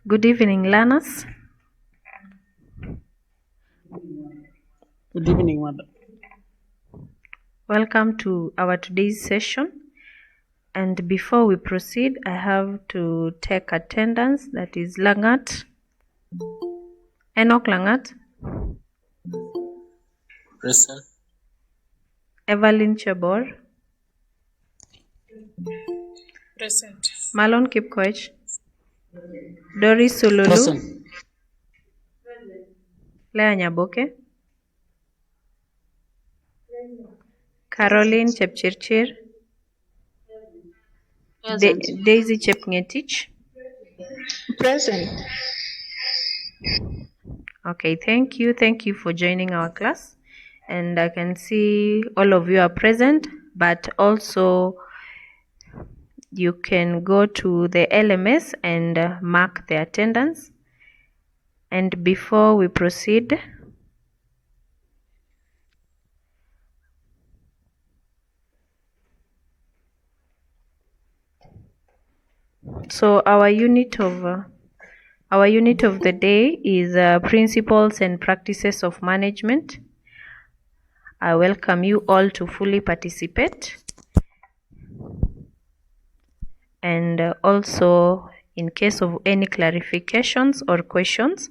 Good evening, learners. Good evening, madam. Welcome to our today's session. And before we proceed, I have to take attendance. That is Langat, Enoch Langat, Present. Evelyn Chabor, Present. Malon Kipkoech, Doris Sululu, Present. Lea Nyaboke, Caroline Chepchirchir, Daisy Chepngetich. Present. Okay, thank you. Thank you for joining our class. And I can see all of you are present, but also you can go to the LMS and mark the attendance. And before we proceed, so our unit of the day is Principles and Practices of Management. I welcome you all to fully participate. And also, in case of any clarifications or questions,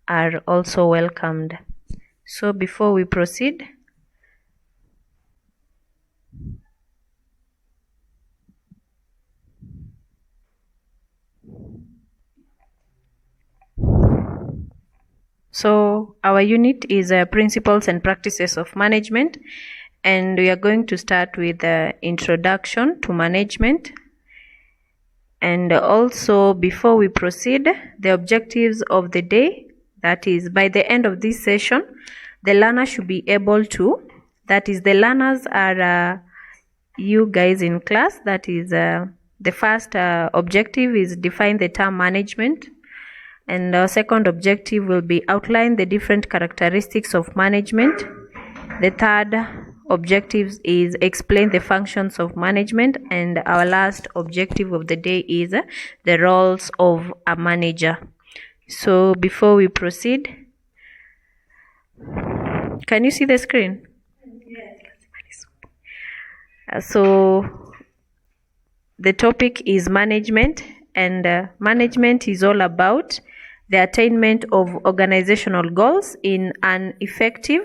are also welcomed. So before we proceed, so our unit is Principles and Practices of Management, and we are going to start with the introduction to management. And also, before we proceed, the objectives of the day, that is, by the end of this session, the learner should be able to, that is, the learners are you guys in class. That is, the first objective is define the term management. And the second objective will be outline the different characteristics of management. The third objective is explain the functions of management. And our last objective of the day is the roles of a manager. So before we proceed, can you see the screen? Yes. So the topic is management, and management is all about the attainment of organizational goals in an effective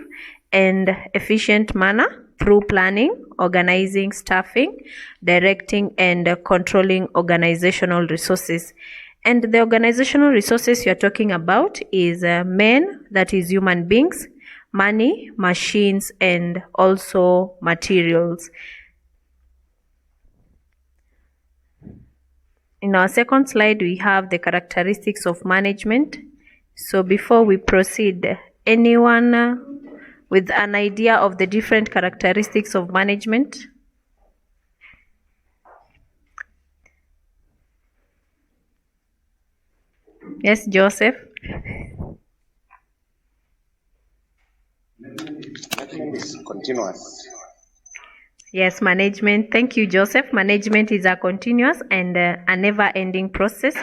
and efficient manner through planning, organizing, staffing, directing, and controlling organizational resources. And the organizational resources you're talking about is men, that is human beings, money, machines, and also materials. In our second slide, we have the characteristics of management. So before we proceed, anyone with an idea of the different characteristics of management? Yes, Joseph. Management is continuous. Yes, management. Thank you, Joseph. Management is a continuous and a never-ending process.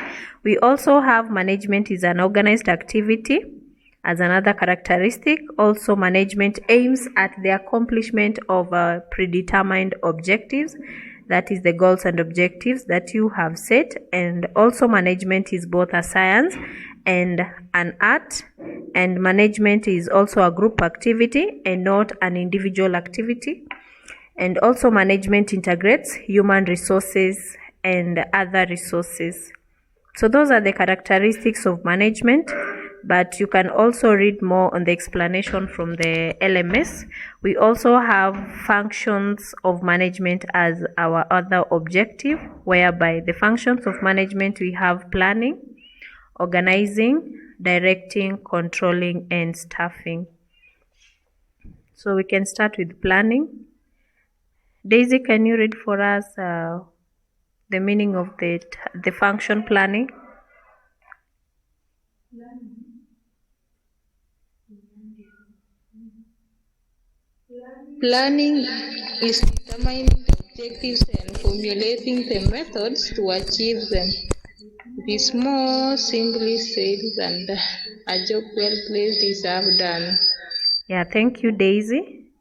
We also have management is an organized activity as another characteristic. Also, management aims at the accomplishment of predetermined objectives. That is the goals and objectives that you have set. And also, management is both a science and an art. And management is also a group activity and not an individual activity. And also, management integrates human resources and other resources. So those are the characteristics of management, but you can also read more on the explanation from the LMS. We also have functions of management as our other objective, whereby the functions of management we have planning, organizing, directing, controlling, and staffing. So we can start with planning. Daisy, can you read for us the meaning of the function planning? Planning is determining the objectives and formulating the methods to achieve them. It is more simply said than a job well placed is half done. Yeah, thank you, Daisy.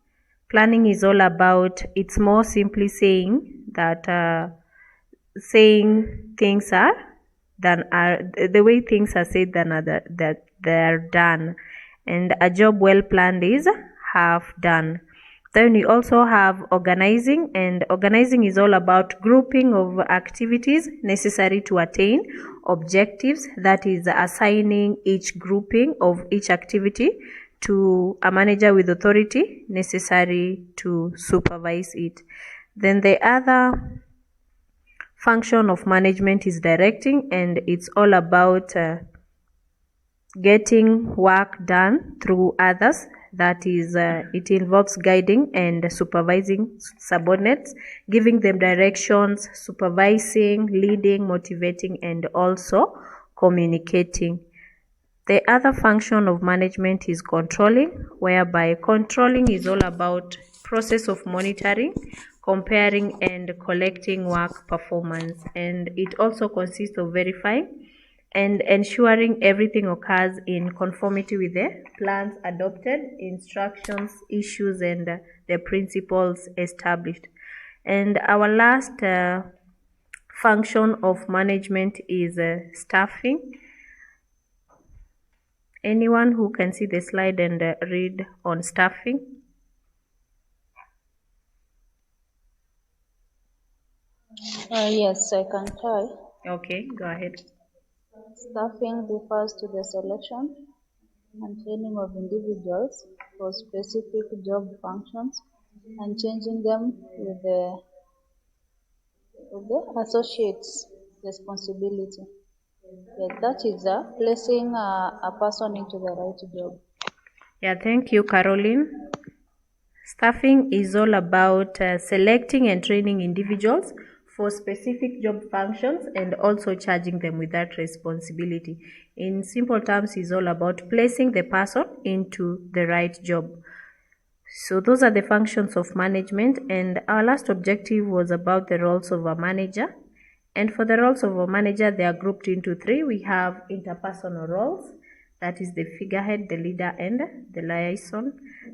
Planning is all about, it's more simply saying that saying things are than are the way things are said than other that they're done, and a job well planned is half done. Then we also have organizing, and organizing is all about grouping of activities necessary to attain objectives, that is assigning each grouping of each activity to a manager with authority necessary to supervise it. Then the other function of management is directing, and it's all about getting work done through others, that is it involves guiding and supervising subordinates, giving them directions, supervising, leading, motivating, and also communicating. The other function of management is controlling, whereby controlling is all about process of monitoring, comparing, and collecting work performance, and it also consists of verifying and ensuring everything occurs in conformity with the plans adopted, instructions, issues, and the principles established. And our last function of management is staffing. Anyone who can see the slide and read on staffing? Yes, I can try. Okay, go ahead. Staffing refers to the selection and training of individuals for specific job functions and changing them with the associate's responsibility. Yes, that is placing a person into the right job. Yeah, thank you, Caroline. Staffing is all about selecting and training individuals for specific job functions and also charging them with that responsibility. In simple terms, is all about placing the person into the right job. So those are the functions of management, and our last objective was about the roles of a manager. And for the roles of a manager, they are grouped into three. We have interpersonal roles, that is the figurehead, the leader, and the liaison.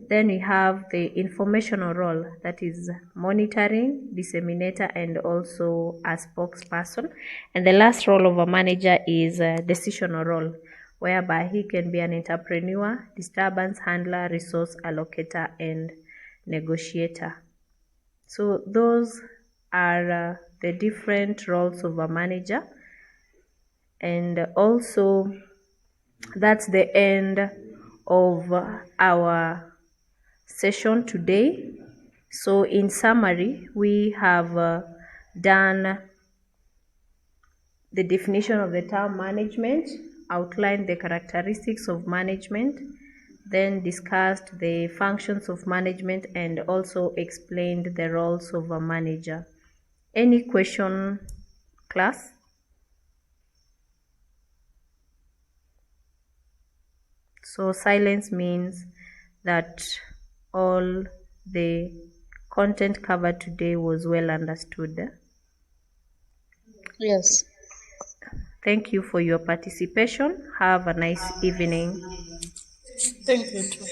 Then we have the informational role, that is monitoring, disseminator, and also a spokesperson. And the last role of a manager is a decisional role, whereby he can be an entrepreneur, disturbance handler, resource allocator, and negotiator. So those are the different roles of a manager. And also that's the end of our session today. So in summary, we have done the definition of the term management, outlined the characteristics of management, then discussed the functions of management, and also explained the roles of a manager. Any question, class? So silence means that all the content covered today was well understood. Yes. Thank you for your participation. Have a nice evening. Thank you too.